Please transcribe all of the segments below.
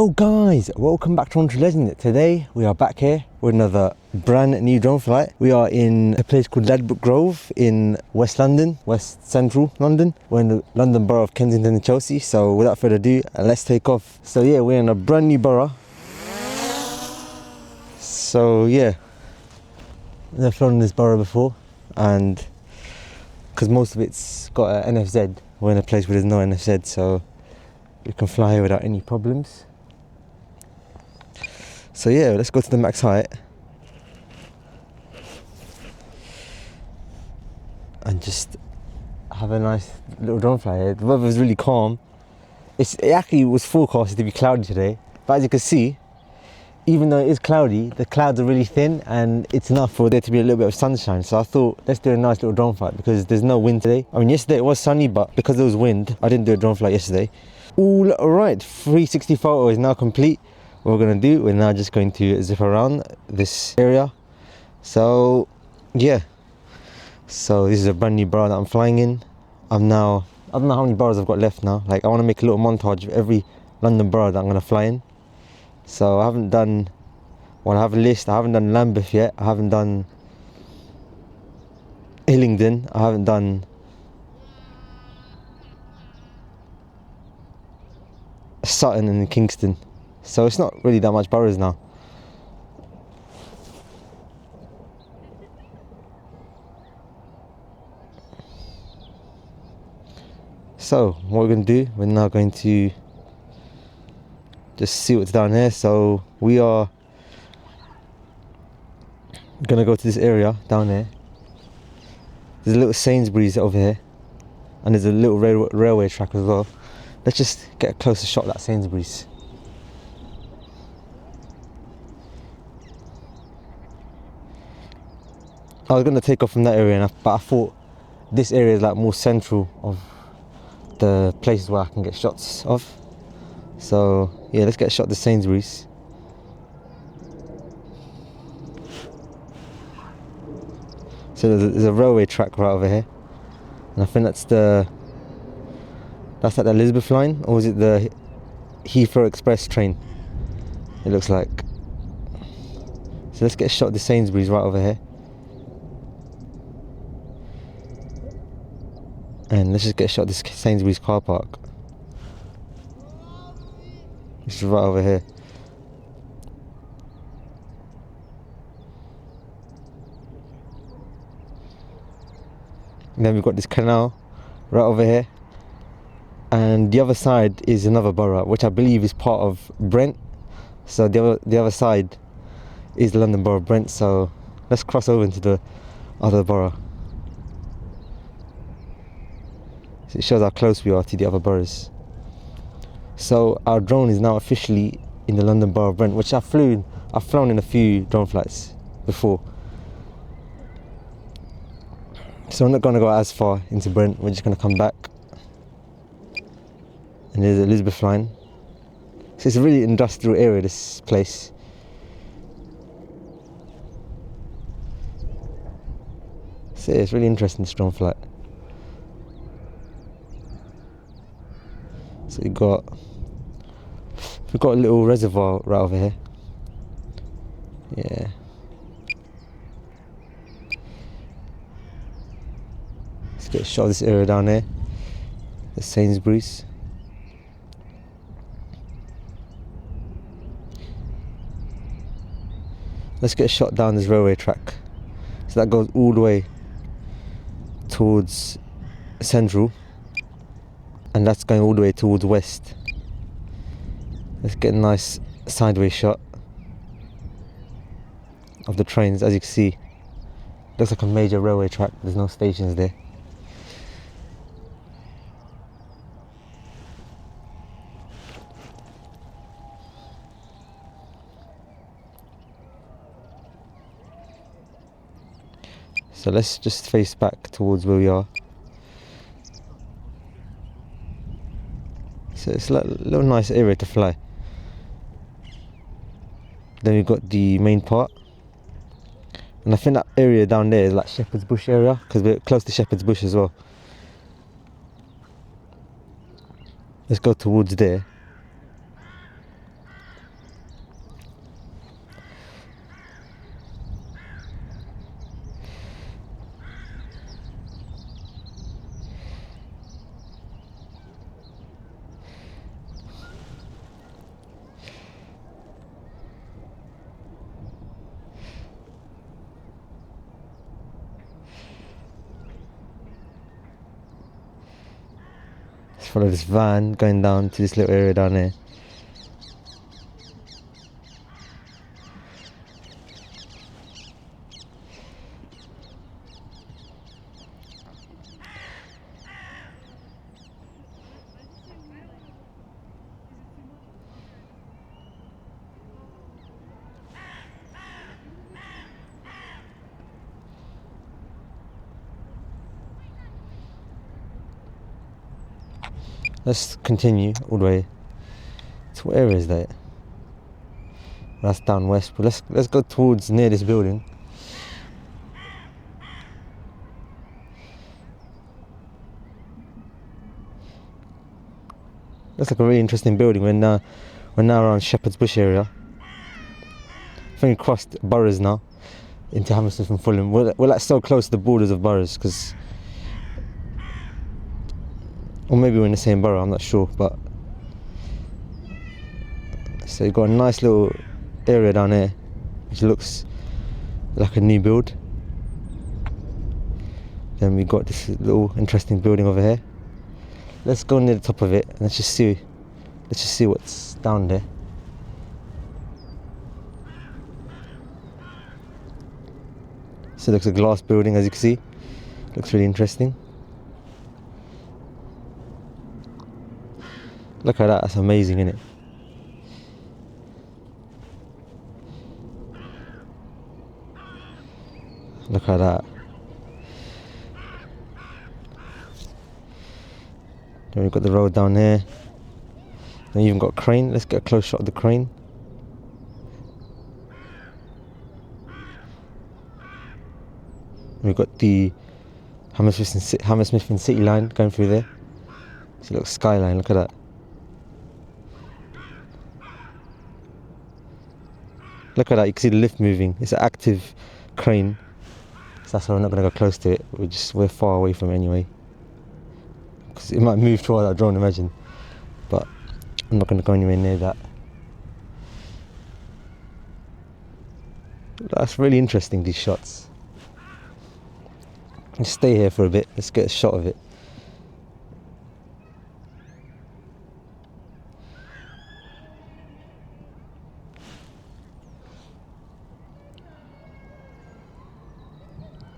Yo guys, welcome back to Untrue Legend. Today we are back here with another brand new drone flight. We are in a place called Ladbroke Grove in West London, West Central London. We're in the London Borough of Kensington and Chelsea. So without further ado, let's take off. So yeah, we're in a brand new borough. So yeah, I've never flown in this borough before, and because most of it's got an NFZ, we're in a place where there's no NFZ, so we can fly here without any problems. So yeah, let's go to the max height and just have a nice little drone fly here. The weather was really calm. It actually was forecasted to be cloudy today, but as you can see, even though it is cloudy, the clouds are really thin and it's enough for there to be a little bit of sunshine. So I thought, let's do a nice little drone flight because there's no wind today. I mean, yesterday it was sunny, but because there was wind, I didn't do a drone flight yesterday. All right, 360 photo is now complete. What we're going to do, we're now just going to zip around this area. So yeah, so this is a brand new borough that I'm flying in. I don't know how many boroughs I've got left now. Like, I want to make a little montage of every London borough that I'm going to fly in. So I haven't done, well, I have a list. I haven't done Lambeth yet. I haven't done Hillingdon. I haven't done Sutton and Kingston. So it's not really that much boroughs now. So what we're going to do, we're now going to just see what's down here. So we are going to go to this area down here. There's a little Sainsbury's over here, and there's a little railway track as well. Let's just get a closer shot of that Sainsbury's. I was going to take off from that area, but I thought this area is like more central of the places where I can get shots of. So yeah, let's get a shot of the Sainsbury's. So there's a railway track right over here, and I think that's like the Elizabeth line, or is it the Heathrow Express train? It looks like. So let's get a shot of the Sainsbury's right over here. And let's just get a shot of this Sainsbury's car park. This is right over here. And then we've got this canal right over here. And the other side is another borough, which I believe is part of Brent. So the other side is the London Borough of Brent. So let's cross over into the other borough. So it shows how close we are to the other boroughs. So our drone is now officially in the London Borough of Brent, which I've flown in a few drone flights before. So I'm not going to go as far into Brent, we're just going to come back. And there's the Elizabeth line. So it's a really industrial area, this place. So yeah, it's really interesting, this drone flight. So we've got a little reservoir right over here. Yeah. Let's get a shot of this area down here. The Sainsbury's. Let's get a shot down this railway track. So that goes all the way towards Central. And that's going all the way towards west. Let's get a nice sideways shot of the trains. As you can see, looks like a major railway track. There's no stations there. So let's just face back towards where we are. So it's like a little nice area to fly. Then we've got the main part, and I think that area down there is like Shepherd's Bush area, because we're close to Shepherd's Bush as well. Let's go towards there. Let's follow this van going down to this little area down there. Let's continue all the way to what area is that? That's down west, but let's go towards near this building. Looks like a really interesting building. We're now around Shepherd's Bush area. I think we crossed boroughs now into Hammersmith and Fulham. We're like so close to the borders of boroughs, because, or maybe we're in the same borough, I'm not sure, but so you've got a nice little area down here which looks like a new build. Then we've got this little interesting building over here. Let's go near the top of it and let's just see what's down there. So it looks like a glass building, as you can see. Looks really interesting. Look at that, that's amazing, isn't it? Look at that. Then we've got the road down here. Then you've even got a crane. Let's get a close shot of the crane. We've got the Hammersmith and City line going through there. See, look, skyline, look at that. Look at that, you can see the lift moving. It's an active crane. So that's why we're not going to go close to it. We're far away from it anyway. Because it might move toward that drone, imagine. But I'm not going to go anywhere near that. That's really interesting, these shots. Let's stay here for a bit. Let's get a shot of it.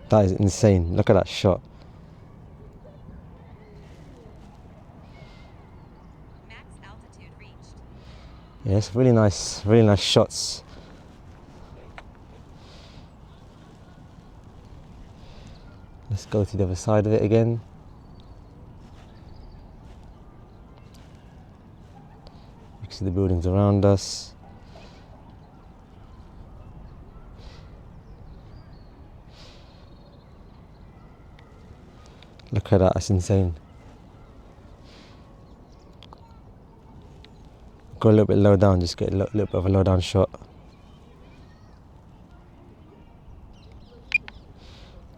That is insane. Look at that shot. Max altitude reached. Yeah, it's really nice shots. Let's go to the other side of it again. You can see the buildings around us. Look at that, that's insane. Go a little bit low down, just get a little bit of a low down shot.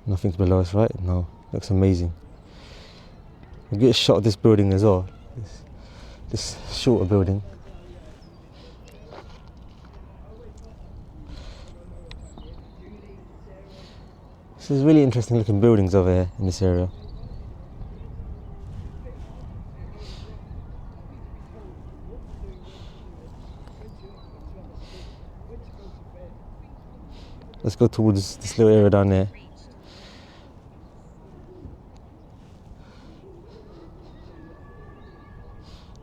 Nothing's below us, right? No, looks amazing. We'll get a shot of this building as well. This shorter building. So there's really interesting looking buildings over here in this area. Let's go towards this little area down there.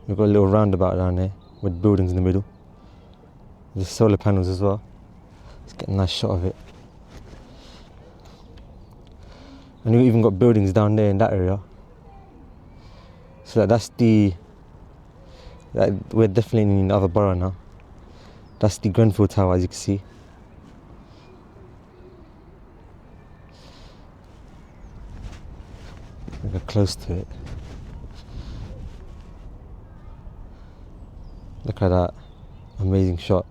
We've got a little roundabout down there with buildings in the middle. There's solar panels as well. Let's get a nice shot of it. And we've even got buildings down there in that area. So we're definitely in another borough now. That's the Grenfell Tower, as you can see. We get close to it. Look at that, amazing shot.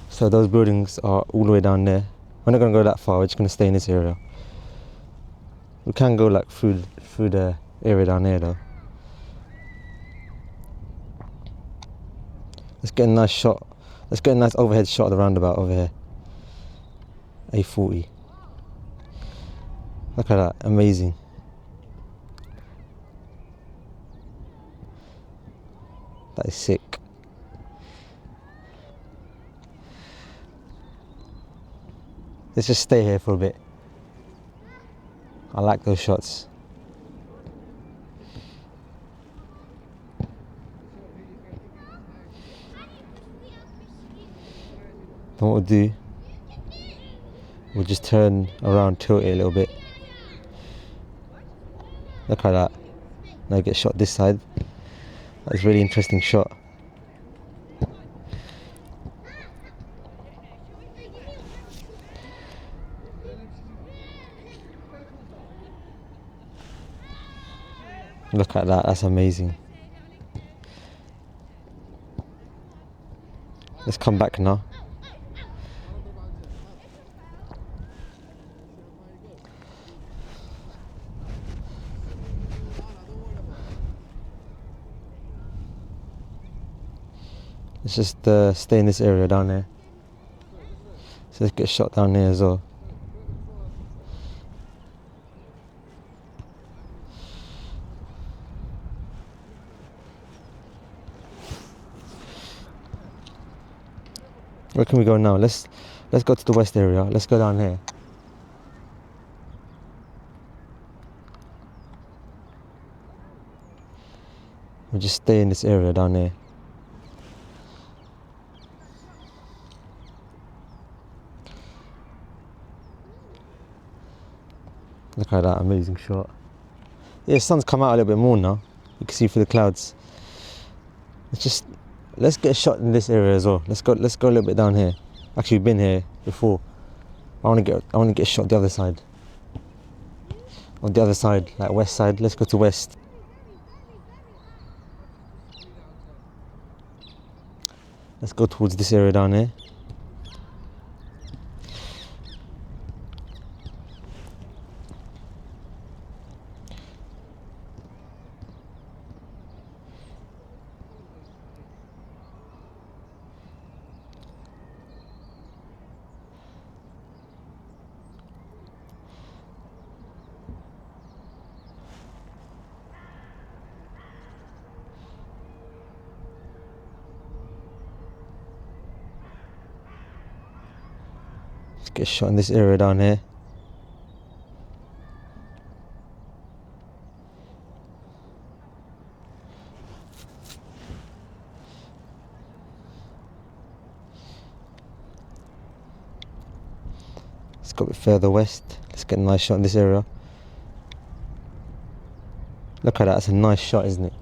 So those buildings are all the way down there. We're not going to go that far, we're just going to stay in this area. We can go like through the area down there though. Let's get a nice shot. Let's get a nice overhead shot of the roundabout over here. A40. Look at that, amazing. That is sick. Let's just stay here for a bit. I like those shots. Then what we'll do, we'll just turn around, tilt it a little bit. Look at that. Now get shot this side. That's a really interesting shot. Look at that, that's amazing. Let's come back now. Let's just stay in this area down there. So let's get a shot down there as well. Where can we go now? Let's go to the west area. Let's go down here. We'll just stay in this area down there. Look at that amazing shot. Yeah, the sun's come out a little bit more now. You can see through the clouds. Let's get a shot in this area as well. Let's go a little bit down here. Actually, we've been here before. I want to get a shot the other side. On the other side, like west side. Let's go to west. Let's go towards this area down here. Let's get a shot in this area down here. Let's go a bit further west. Let's get a nice shot in this area. Look at that, that's a nice shot, isn't it?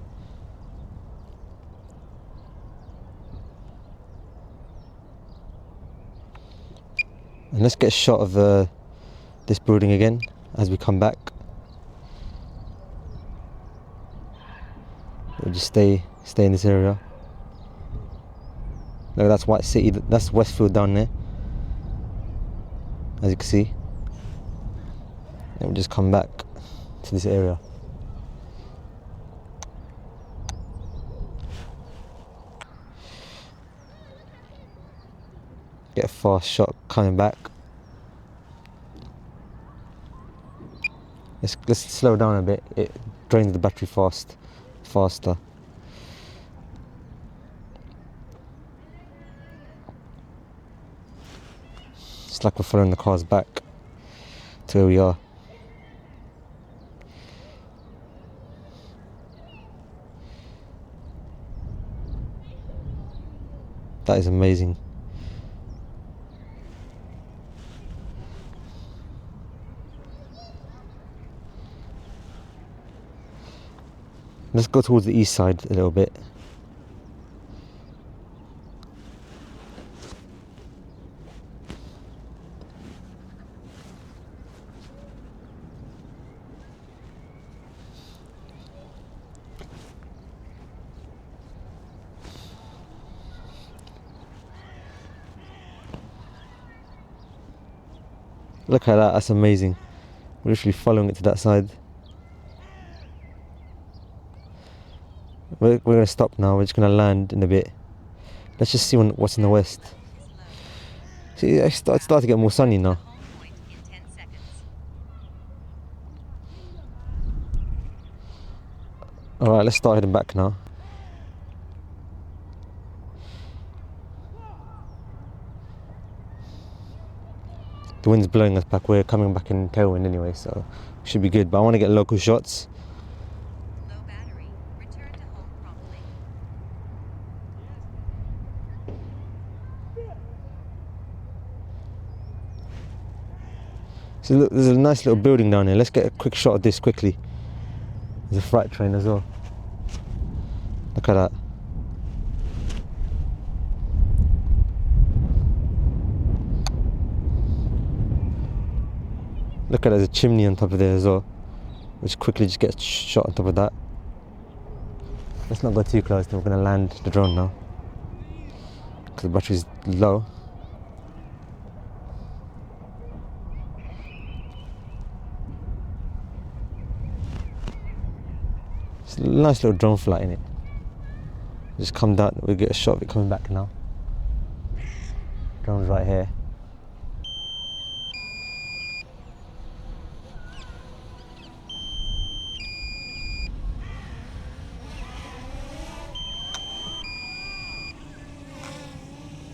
And let's get a shot of this building again as we come back. We'll just stay in this area. Look, that's White City, that's Westfield down there, as you can see. And we'll just come back to this area. Get a fast shot coming back. Let's slow down a bit. It drains the battery faster. It's like we're following the cars back to where we are. That is amazing. Let's go towards the east side a little bit. Look at that, that's amazing. We're literally following it to that side. We're going to stop now, we're just going to land in a bit. Let's just see what's in the west. See, it's starting to get more sunny now. Home point in 10 seconds. Alright, let's start heading back now. The wind's blowing us back. We're coming back in tailwind anyway, so should be good. But I want to get local shots. Low battery. Return to home promptly. So look, there's a nice little building down here. Let's get a quick shot of this quickly. There's a freight train as well. Look at that. Look at there's a chimney on top of there as well, which quickly just gets shot on top of that. Let's not go too close, then we're going to land the drone now because the battery's low. It's a nice little drone flight in it. Just come down, we'll get a shot of it coming back now. Drone's right here.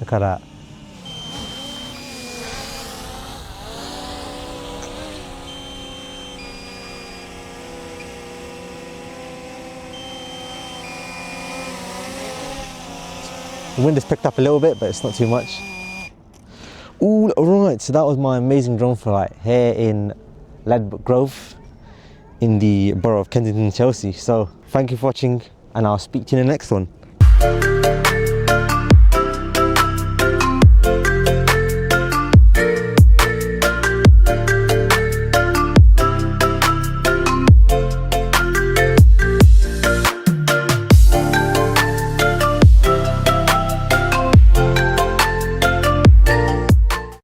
Look at that. The wind has picked up a little bit, but it's not too much. All right, so that was my amazing drone flight here in Ladbroke in the borough of Kensington, Chelsea. So thank you for watching, and I'll speak to you in the next one.